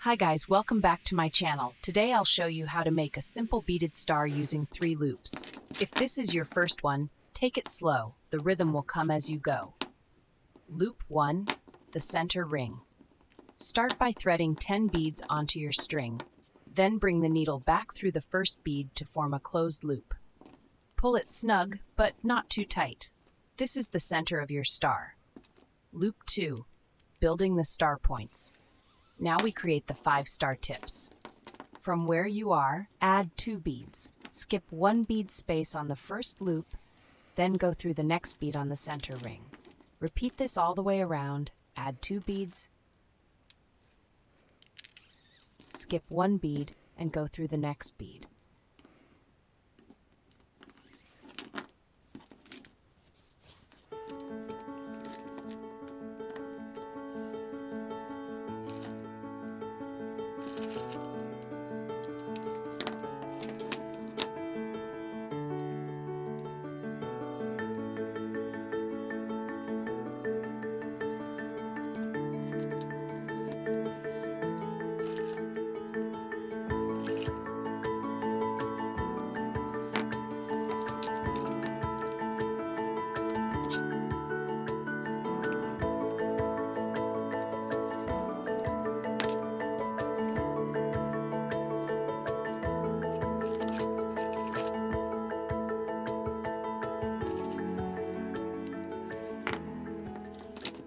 Hi guys, welcome back to my channel. Today I'll show you how to make a simple beaded star using 3 loops. If this is your first one, take it slow. The rhythm will come as you go. Loop 1, the center ring. Start by threading 10 beads onto your string. Then bring the needle back through the first bead to form a closed loop. Pull it snug, but not too tight. This is the center of your star. Loop 2, building the star points. Now we create the 5 star tips. From where you are, add 2 beads. Skip 1 bead space on the first loop, then go through the next bead on the center ring. Repeat this all the way around. Add 2 beads, skip 1 bead, and go through the next bead.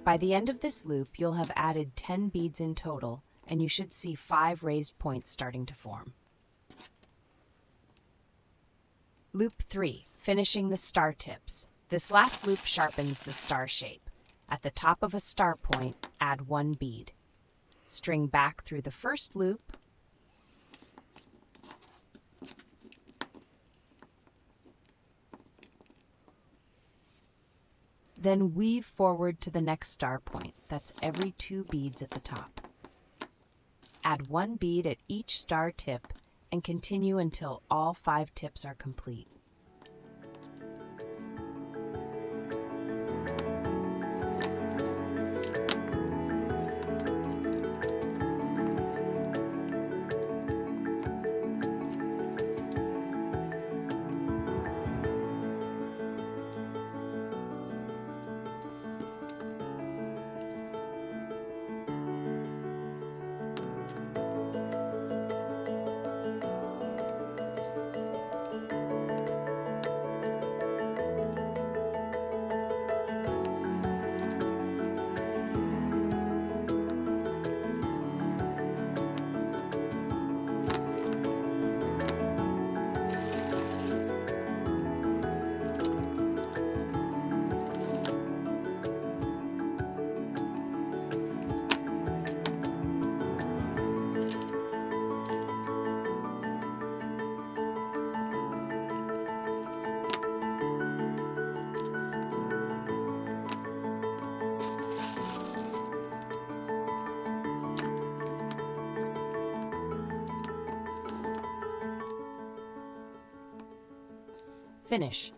By the end of this loop, you'll have added 10 beads in total, and you should see 5 raised points starting to form. Loop 3, finishing the star tips. This last loop sharpens the star shape. At the top of a star point, add 1 bead. String back through the first loop, then weave forward to the next star point. That's every 2 beads at the top. Add 1 bead at each star tip and continue until all 5 tips are complete. Finish.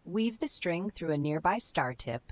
Weave the string through a nearby star tip,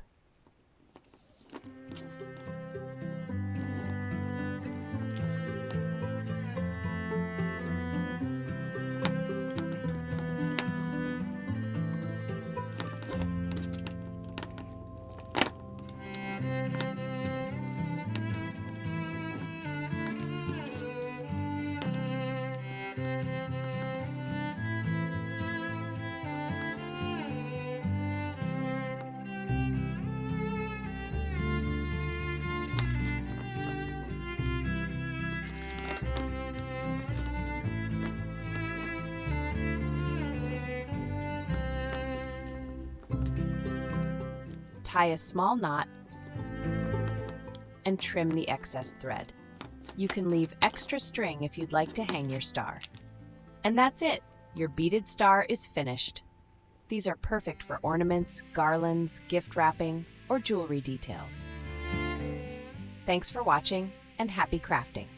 tie a small knot, and trim the excess thread. You can leave extra string if you'd like to hang your star. And that's it! Your beaded star is finished. These are perfect for ornaments, garlands, gift wrapping, or jewelry details. Thanks for watching, and happy crafting!